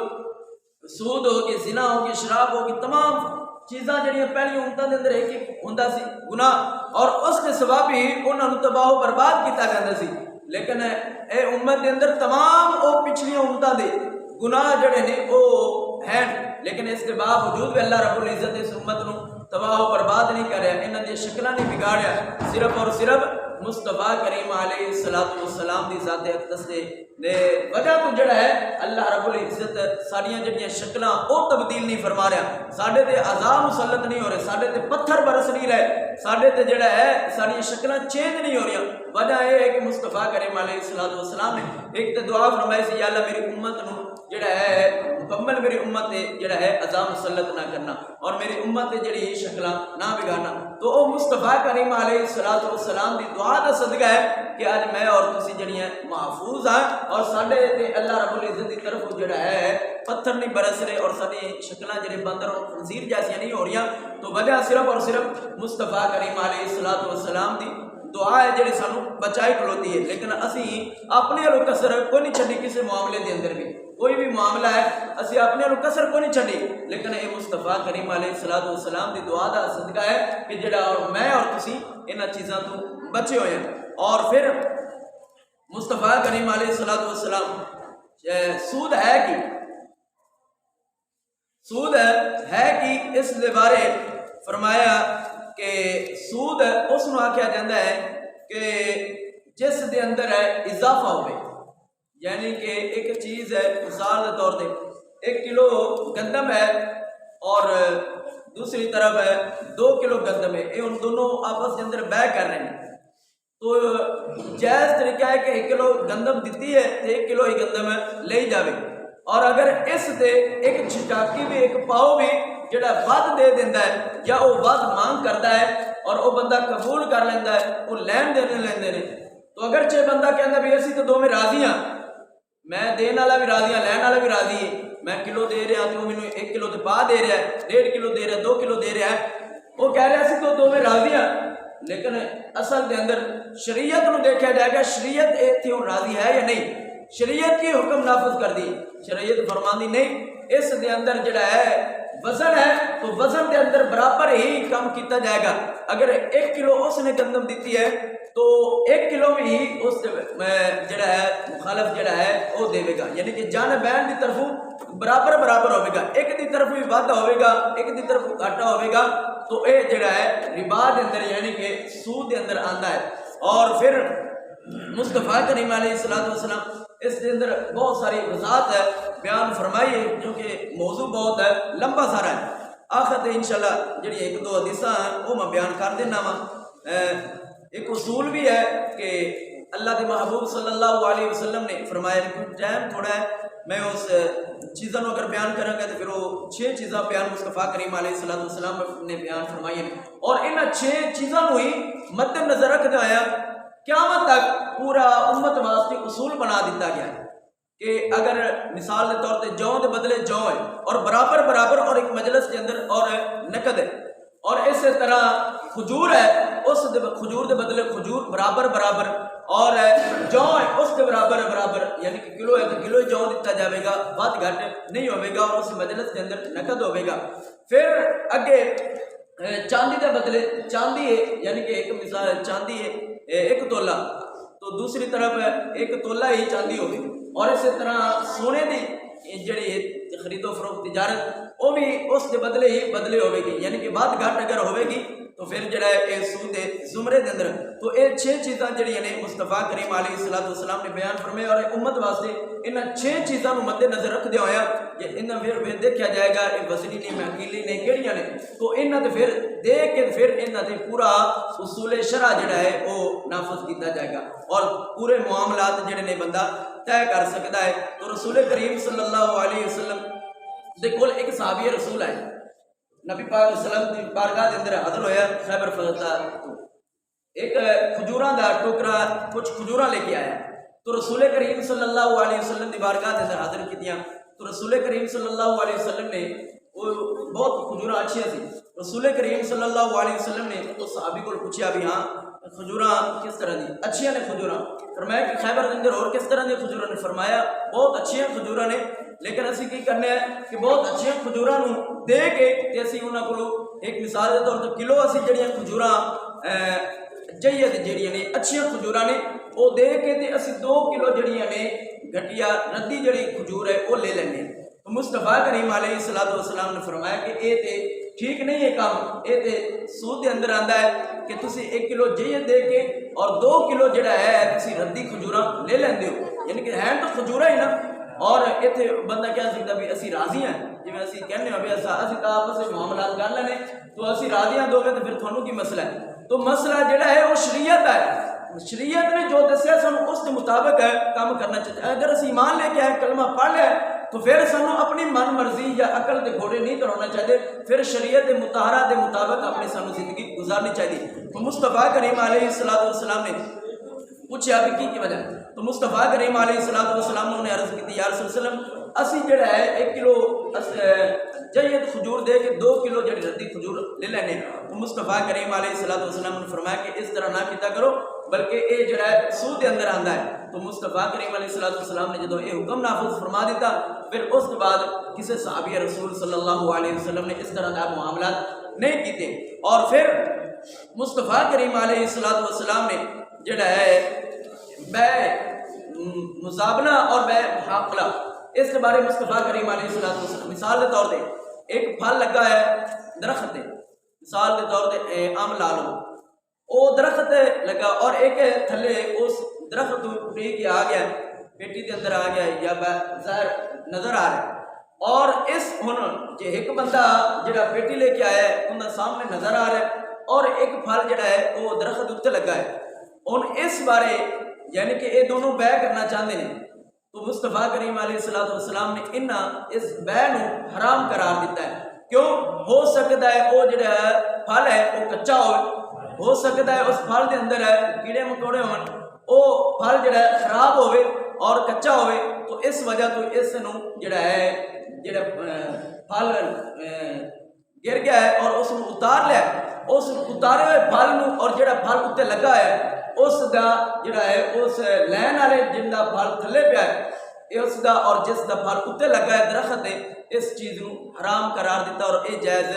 سود ہو کے، زنا ہو کے، شراب ہو کے، تمام چیزاں جڑیاں پہلی امتاں دے اندر ایک ایک ہوندا سی گناہ، اور اس کے سبب ہی انہاں نوں تباہ و برباد کیتا جاندا سی۔ لیکن اے امت دے اندر تمام او پچھلیاں امتاں دے گناہ جڑے نے او ہیں، لیکن اس کے باوجود بھی اللہ رب العزت اس امت نوں تباہ و برباد نہیں کریا، انہاں دی شکلاں نہیں بگاڑیا، صرف اور صرف مصطفیٰ کریم علیہ الصلوۃ والسلام دی ذات اقدس دے وجہ تو جڑا ہے اللہ رب العزت ساڈیاں جڑیاں شکلاں او تبدیل نہیں فرما رہا، ساڈے تے عذاب مسلط نہیں ہو رہے، ساڈے تے پتھر برس نہیں رہے، ساڈے تے جڑا ہے ساری شکلاں چینج نہیں ہو رہی. وجہ یہ ہے کہ مصطفیٰ کریم علیہ الصلوۃ والسلام نے ایک تے دعا فرمائی سی، یا اللہ میری امت نو جڑا ہے مکمل میری امت تے جڑا ہے عذاب مسلط نہ کرنا اور میری امت تے جڑی شکلاں نہ بگاڑنا. تو او مصطفیٰ کریم علیہ الصلوۃ والسلام دی دعا دا صدقہ ہے کہ آج میں اور تسی جڑیاں محفوظ ہاں اور ساڈے تے اللہ رب العزت دی طرف جڑا ہے پتھر نہیں برس رہے اور ساری شکلاں جڑے بندر اور خنزیر جیسی نہیں ہو رہی. تو وجہ صرف اور صرف مصطفیٰ کریم علیہ الصلوۃ والسلام دی دعا ہے جڑی سانو بچائی کھلوتی ہے. لیکن اسی اپنے والوں کسر کوئی نہیں چھڈی کسی معاملے دے اندر بھی. کوئی بھی معاملہ ہے اسی اپنے والوں کسر کوئی نہیں چھڈی، لیکن یہ مصطفیٰ کریم علیہ الصلوۃ والسلام دی دعا دا صدقہ ہے کہ جڑا اور میں اور تسی انہاں چیزاں تو بچے ہوئے ہیں. اور پھر مصطفیٰ کریم علیہ الصلوۃ والسلام سود ہے کہ سود ہے کہ اس دے بارے فرمایا کہ سود اس نو آکھیا جاندہ ہے کہ جس دے اندر ہے اضافہ ہوئے، یعنی کہ ایک چیز ہے مثال کے طور پہ 1 کلو گندم ہے اور دوسری طرف ہے 2 کلو گندم ہے، یہ ان دونوں آپس کے اندر بے کر رہے ہیں. تو جائز طریقہ ہے کہ 1 کلو گندم دیتی ہے تو 1 کلو ہی گندم لے جاوے. اور اگر اس تے ایک چھٹاکی بھی ایک پاؤ بھی جڑا ود دے دینا ہے یا وہ ود مانگ کرتا ہے اور وہ بندہ قبول کر لینا ہے، وہ لین دینے لیندے نے. تو اگرچہ بندہ کہنا بھی اسی تو دو میں راضی ہاں، میں دین والا بھی راضی ہاں لین والا بھی راضی ہے، میں کلو دے رہا تو وہ مینوں 1 کلو تے پا دے رہا ہے، 1.5 کلو دے رہا ہے، 2 کلو دے رہا ہے، وہ کہہ رہا اسی تو دو میں راضی ہاں. لیکن اصل دے اندر شریعت نو دیکھا جائے گا، شریعت ایتھے راضی ہے یا نہیں، شریعت کی حکم نافذ کر دی. شریعت فرماندی نہیں اس دے اندر جڑا ہے وزن ہے تو وزن دے اندر برابر ہی کم کیتا جائے گا. اگر 1 کلو اس نے گندم دیتی ہے تو 1 کلو میں ہی اس جڑا ہے مخالف جڑا ہے وہ دے گا، یعنی کہ جانبین دی طرفوں برابر برابر ہوئے گا، ایک دی طرف بھی وعدہ ہوئے گا ایک دی طرف گھاٹا ہوئے گا. تو اے جڑا ہے ربا دے اندر یعنی کہ سود دے اندر آندا ہے. اور پھر مصطفیٰ کریم علیہ الصلوۃ والسلام اس کے اندر بہت ساری وضاحت ہے بیان فرمائی ہے جو کہ موضوع بہت ہے لمبا سارا ہے. آخر تے انشاءاللہ جڑی 1-2 حدیثاں ہیں وہ میں بیان کر دینا وا. ایک اصول بھی ہے کہ اللہ کے محبوب صلی اللہ علیہ وسلم نے فرمایا، ٹائم تھوڑا ہے میں اس چیزوں اگر بیان کروں گا تو پھر وہ 6 چیزاں بیان مصطفیٰ کریم علیہ الصلوۃ والسلام نے بیان فرمائی ہیں اور ان 6 چیزوں کو ہی مد نظر رکھتا آیا قیامت تک پورا امت واسطے اصول بنا دیتا گیا کہ اگر مثال کے طور پہ جو کے بدلے جو ہے اور برابر برابر اور ایک مجلس کے اندر اور نقد ہے اور اس طرح کھجور ہے اس کھجور کے بدلے کھجور برابر برابر اور جو ہے اس کے برابر برابر یعنی کہ کلو ہے تو کلو جو دیتا جائے گا، بات گھٹ نہیں ہوئے گا اور اس مجلس کے اندر نقد ہوئے گا. پھر اگے چاندی کے بدلے چاندی ہے یعنی کہ ایک مثال چاندی ہے 1 تولہ تو دوسری طرف 1 تولہ ہی چاندی ہوگی اور اسی طرح سونے کی جڑی خرید و فروخت تجارت وہ بھی اس کے بدلے ہی بدلے ہوئے گی، یعنی کہ بات گھٹ اگر ہوئے گی تو پھر جڑا ہے یہ سود زمرے دے اندر. تو یہ 6 چیزاں جڑیاں نے مصطفیٰ کریم علیہ الصلوۃ والسلام نے بیان فرمایا اور امت واسطے ان 6 چیزاں کو مد نظر رکھدے ہویا کہ انہاں پھر دیکھا جائے گا یہ وزنی نہیں معقولی نہیں کیڑیاں نے تو انہاں تے پھر دیکھ کے پھر انہاں تے پورا اصول شرع جڑا ہے وہ نافذ کیتا جائے گا اور پورے معاملات جڑے نے بندہ طے کر سکتا ہے. تو رسول کریم صلی اللہ علیہ وسلم دے کول ایک صحابی رسول ہے، نبی پاک صلی اللہ علیہ وسلم دی بارگاہ دے اندر حاضر ہویا خیبر فتح تو ایک کھجوراں دا ٹوکرا کچھ کھجوراں لے کے آیا تو رسول کریم صلی اللہ علیہ وسلم دی بارگاہ دے اندر حاضر کیتیاں تو رسول کریم صلی اللہ علیہ وسلم نے وہ بہت کھجوراں اچھیاں سی. رسول کریم صلی اللہ علیہ وسلم نے اس صحابی کو پوچھا بھی ہاں کھجوراں کس طرح دی اچھیاں نے کھجوراں، فرمایا کہ خیبر کے اندر اور کس طرح دی کھجوراں نے، فرمایا بہت اچھیاں کھجوراں نے لیکن اسی کی کرنے ہیں کہ بہت اچھیاں کھجوراں نو دے کے تے اسی انہاں کولو ایک مثال دے طور تے کلو اسی جڑیاں کھجوراں جید جڑیاں نے اچھیاں کھجوراں نے وہ دے کے تے اسی 2 کلو جڑیاں نے گھٹیا ردی جڑی کھجور ہے وہ لے لیں. تو مصطفیٰ کریم علیہ الصلوۃ والسلام نے فرمایا کہ اے تے ٹھیک نہیں ہے کام، اے تے سود دے اندر آندا ہے کہ تسی 1 کلو جید دے کے اور 2 کلو جڑا ہے تسی ردی کھجوراں لے لیندے ہو، یعنی کہ ہیں تو کھجورا ہی نا. اور اتنے بندہ کہہ سکتا بھی اسی راضی ہیں جی اسی کہنے ہو بھی اسی تو آپس میں معاملات کر لینے تو اسی راضی ہیں دو گے تو پھر تھانوں کی مسئلہ ہے. تو مسئلہ جڑا ہے وہ شریعت ہے، شریعت نے جو دسیا سانو اس کے مطابق کام کرنا چاہیے۔ اگر اسی ایمان لے کے آئے کلمہ پڑھ لیا تو پھر سانو اپنی من مرضی یا عقل دے گھوڑے نہیں کرانا چاہیے، پھر شریعت مطہرہ دے مطابق اپنی سانو زندگی گزارنی چاہیے۔ تو مصطفیٰ کریم علیہ السلام نے پوچھا بھی کی وجہ، تو مصطفیٰ کریم علیہ السلام نے عرض کی یا رسول اللہ علیہ وسلم اسی جڑا ہے 1 کلو جید کھجور دے کے 2 کلو جڑی ردی کھجور لے لینے۔ تو مصطفیٰ کریم علیہ السلام نے فرمایا کہ اس طرح نہ کیتا کرو بلکہ اے جڑا ہے سود کے اندر آندا ہے۔ تو مصطفیٰ کریم علیہ السلام نے جدو یہ حکم نافذ فرما دیتا پھر اس کے بعد کسی صحابی رسول صلی اللہ علیہ وسلم نے اس طرح کا معاملات نہیں کیتے۔ اور پھر مصطفیٰ کریم علیہ السلام نے جڑا ہے بے مزابنہ اور بے محاقلہ اس کے بارے مصطفیٰ کریم علیہ السلام مثال کے طور پہ ایک پھل لگا ہے درخت ہے، مثال کے طور پہ آم لا لو، وہ درخت لگا اور ایک تھلے اس درخت اٹھی کے آ گیا پیٹی کے اندر آ گیا یا ظاہر نظر آ رہا ہے، اور اس ہن جو ایک بندہ جڑا پیٹی لے کے آیا ہے ان کا سامنے نظر آ رہا ہے اور ایک پھل جڑا ہے وہ درخت اتنے لگا ہے، ہن اس بارے یعنی کہ یہ دونوں بے کرنا چاہتے ہیں۔ تو مصطفیٰ کریم علیہ السلام نے اس بے نو حرام قرار دیتا ہے۔ کیوں؟ ہو سکتا ہے وہ جڑا پھل ہے وہ کچا ہو سکتا ہے اس پھل کے اندر کیڑے مکوڑے ہون، وہ پھل جڑا ہے خراب ہوئے اور کچا ہوئے، تو اس وجہ تو اس نو جڑا ہے جڑا پھل گر گیا ہے اور اس نو اتار لیا، اس اتارے ہوئے پھل نو اور جڑا پھل اتنے لگا ہے اس دا جڑا ہے اس لین والے جن دا پھل تھلے پیا ہے اس دا اور جس دا پھل اتنے لگا ہے درخت ہے اس چیز نو حرام قرار دیتا اور یہ جائز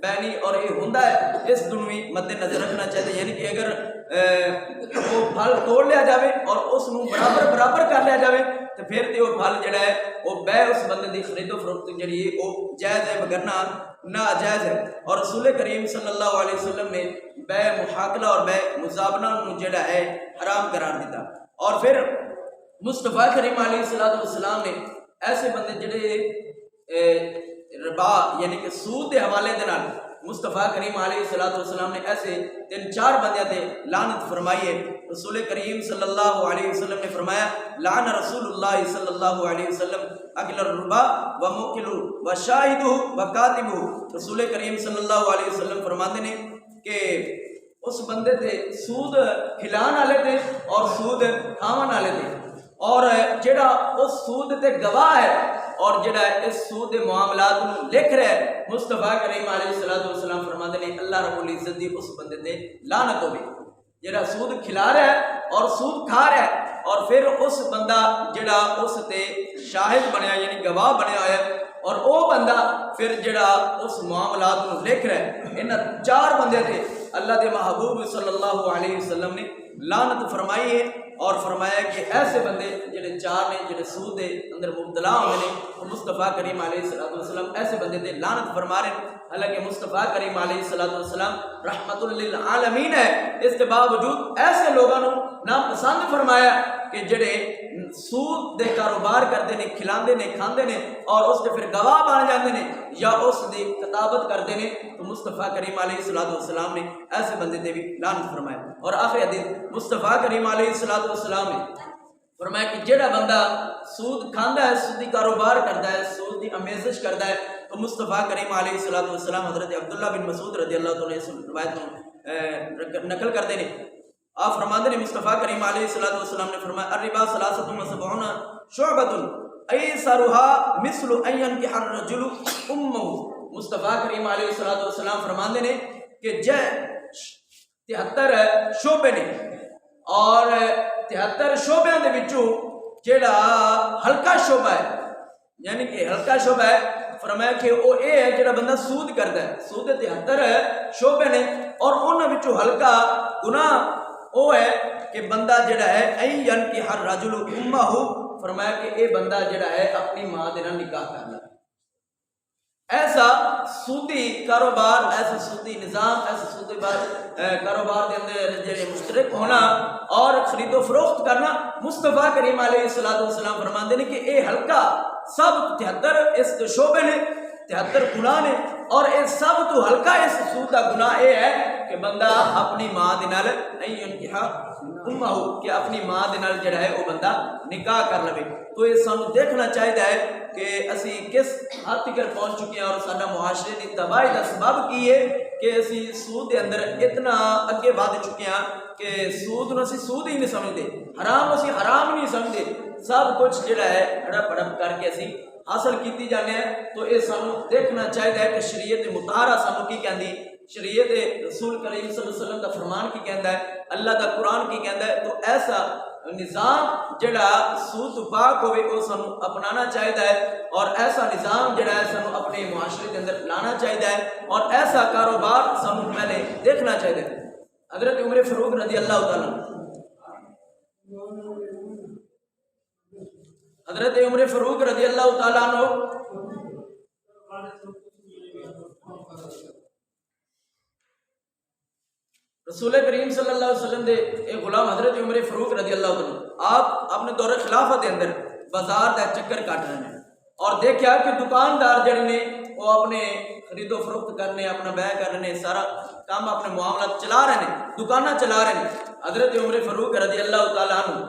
بینی اور یہ ہوندا ہے۔ اس دنوں بھی مد نظر رکھنا چاہیے، یعنی کہ اگر وہ پھل توڑ لیا جاوے اور اس نو برابر کر لیا جاوے تو پھر تو وہ پھل جڑا ہے وہ بے اس بندے دی خرید و فروخت جڑی ہے وہ جائز ہے وگرنہ ناجائز ہے۔ اور رسول کریم صلی اللہ علیہ وسلم نے بے محاقلہ اور بے مزابنہ نو جڑا ہے حرام قرار دیتا۔ اور پھر مصطفیٰ کریم علیہ السلام نے ایسے بندے جڑے ربا یعنی کہ سود کے حوالے دے نال مصطفیٰ کریم علیہ السلام نے ایسے 3-4 بندیاں تے لعنت فرمائی ہے۔ رسول کریم صلی اللہ علیہ وسلم نے فرمایا لعن رسول اللہ صلی اللہ علیہ وسلم اکل الربا و موکل و شاہد و کاتب۔ رسول کریم صلی اللہ علیہ وسلم فرماتے ہیں کہ اس بندے تے سود کھلان والے تھے اور سود کھاون والے تھے، اور جڑا اس سود تے گواہ ہے اور جڑا اس سود کے معاملات کو لکھ رہا ہے، مصطفیٰ کریم علیہ السلام فرماتے ہیں اللہ رب العزت دی اس بندے تے لعنت ہوگی جڑا سود کھلا رہا ہے اور سود کھا رہا ہے، اور پھر اس بندہ جڑا اس تے شاہد بنیا یعنی گواہ بنیا ہے اور وہ بندہ پھر جڑا اس معاملات کو لکھ رہا ہے۔ ان 4 بندے تھے اللہ دے محبوب صلی اللہ علیہ وسلم نے لعنت فرمائی ہے اور فرمایا کہ ایسے بندے جڑے 4 نے جڑے سود دے اندر مبتلا ہوئے ہیں، وہ مصطفیٰ کریم علیہ السلام ایسے بندے تے لعنت فرما رہے ہیں۔ حالانکہ مصطفیٰ کریم علیہ السلام رحمت للعالمین ہے، اس کے باوجود ایسے لوگوں نے ناپسند فرمایا کہ جڑے سود دے کاروبار کرتے ہیں، کھلاندے نے کھاندے نے اور اس کے پھر گواہ بن جاندے نے یا اس دی کتابت کرتے ہیں، تو مصطفیٰ کریم علیہ السلام نے ایسے بندے تے بھی لعنت فرمایا۔ اور آخری حدیث مصطفیٰ کریم علیہ السلام نے فرمایا کہ جڑا بندہ سود کھاندا ہے، سودی کاروبار کرتا ہے، سود دی امیزش کرتا ہے، تو مصطفیٰ کریم علیہ السلام حضرت عبداللہ بن مسعود رضی اللہ تعالیٰ عنہ روایت کو نقل کرتے ہیں، آپ فرماتے ہیں مصطفیٰ کریم علیہ السلام نے فرمایا الربا 73 شعبۃ ایسرها مثل ان ينكح الرجل امه۔ مصطفیٰ کریم علیہ السلام فرماتے ہیں کہ 73 شعبے نے اور 73 شعبوں کے وچوں جڑا ہلکا شعبہ ہے یعنی کہ ہلکا شعبہ ہے فرمایا کہ وہ یہ ہے جڑا بندہ سود کرتا ہے، سود 73 شعبے نے اور انہاں وچوں ہلکا گناہ وہ ہے کہ بندہ جڑا ہے این کہ ہر رجل امہ، فرمایا کہ اے بندہ جڑا ہے اپنی ماں دے نال نکاح کرنا۔ ایسا سودی کاروبار، ایسا سودی نظام، ایسا سودی کاروبار دے اندر جڑے مشترک ہونا اور خرید و فروخت کرنا، مصطفیٰ کریم علیہ السلام فرماندے نے کہ اے ہلکا سب 73 اس شعبے نے 73 گناہ نے اور یہ سب تو ہلکا اس سود کا گناہ یہ ہے کہ بندہ اپنی ماں دے نال کہ اپنی ماں دے نال جڑا ہے وہ بندہ نکاح کر لے. تو یہ سانو دیکھنا چاہیے کہ اسی کس حد تک پہنچ چکے ہیں اور سارا معاشرے کی تباہی کا سبب کی ہے کہ اسی سود کے اندر اتنا اگے بڑھ چکے ہیں کہ سود نو اسی سود ہی نہیں سمجھتے, حرام اسی حرام نہیں سمجھتے, سب کچھ جڑا ہے ہڑپ ہڑپ کر کے اسی حاصل کیتی جانے ہیں. تو یہ سانو دیکھنا چاہیے کہ شریعت مطہرہ سانو کی کہندی, شریعت رسول کریم صلی اللہ علیہ وسلم کا فرمان کی کہندا ہے, اللہ کا قرآن کی کہندا ہے. تو ایسا نظام جڑا سود تو پاک ہوئے وہ سانو اپنانا چاہیے اور ایسا نظام جڑا ہے سانو اپنے معاشرے کے اندر لانا چاہیے اور ایسا کاروبار سانو پہلے دیکھنا چاہیے. حضرت عمر فاروق رضی اللہ تعالیٰ حضرت عمر فاروق رضی اللہ تعالیٰ عنہ رسول کریم صلی اللہ علیہ وسلم دے ایک غلام حضرت عمر فاروق رضی اللہ عنہ آپ اپنے دور خلافت کے اندر بازار کا چکر کاٹ رہے ہیں اور دیکھا کہ دکاندار جڑے نے وہ اپنے خرید و فروخت کرنے, اپنا بیع کر رہے ہیں, سارا کام اپنے معاملات چلا رہے ہیں, دکانہ چلا رہے ہیں. حضرت عمر فاروق رضی اللہ تعالیٰ عنہ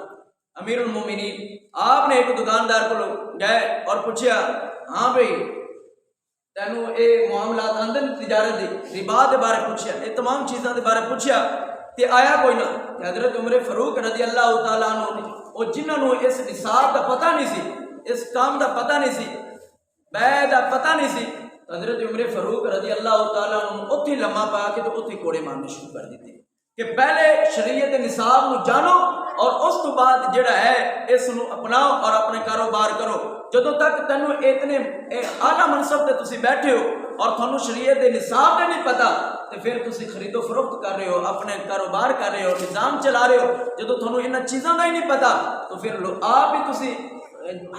امیر المومنین آپ نے ایک دکاندار کو گئے اور پوچھا, ہاں بھائی تینوں اے معاملات اندر تجارت دی ربا دے بارے پوچھا, اے تمام چیزاں دے بارے پوچھا تے آیا کوئی نہ. حضرت عمر فاروق رضی اللہ تعالیٰ عنہ نے وہ جنہوں نے اس نصاب دا پتہ نہیں سی, اس کام دا پتہ نہیں سی, بیع دا پتہ نہیں سی, حضرت عمر فاروق رضی اللہ تعالیٰ عنہ اتھی لمحہ پا کے تو اتھی کوڑے مارنے شروع کر دیتے کہ پہلے شریعت نصاب نو جانو اور اس تو بعد جڑا ہے اس نو اپناؤ اور اپنے کاروبار کرو. جدوں تک تینوں اتنے اعلیٰ منصب تے تسی بیٹھے ہو اور تھانوں شریعت دے نصاب دے نہیں پتا تے پھر تسی خرید و فروخت کر رہے ہو, اپنے کاروبار کر رہے ہو, نظام چلا رہے ہو, جدوں تھانوں انہاں چیزاں دا ہی نہیں پتا تو پھر آپ ہی تسی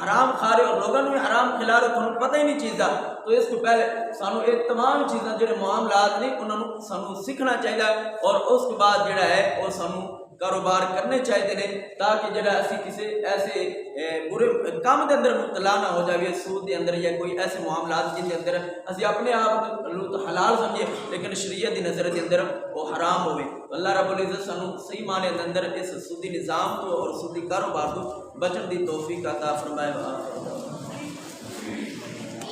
حرام کھا رہے ہو, لوگوں نے حرام کھلا رہے ہو, تھانوں پتہ ہی نہیں چیز دا. تو اس کو پہلے سانو یہ تمام چیزاں جڑے معاملات نے انہوں نے سانو سیکھنا چاہیے اور اس کے بعد جڑا ہے وہ سانو کاروبار کرنے چاہیے نے تاکہ جڑا اسی کسی ایسے برے کام دے اندر مبتلا نہ ہو جائے, سود دے اندر یا کوئی ایسے معاملات جن کے اندر اسی اپنے آپ کو حلال سمجھے لیکن شریعت دی نظر کے اندر وہ حرام ہوئے. اللہ رب العزت سانو صحیح معنی دے اندر اس سودی نظام تو اور سودی کاروبار تو بچن دی توفیق عطا فرمائے.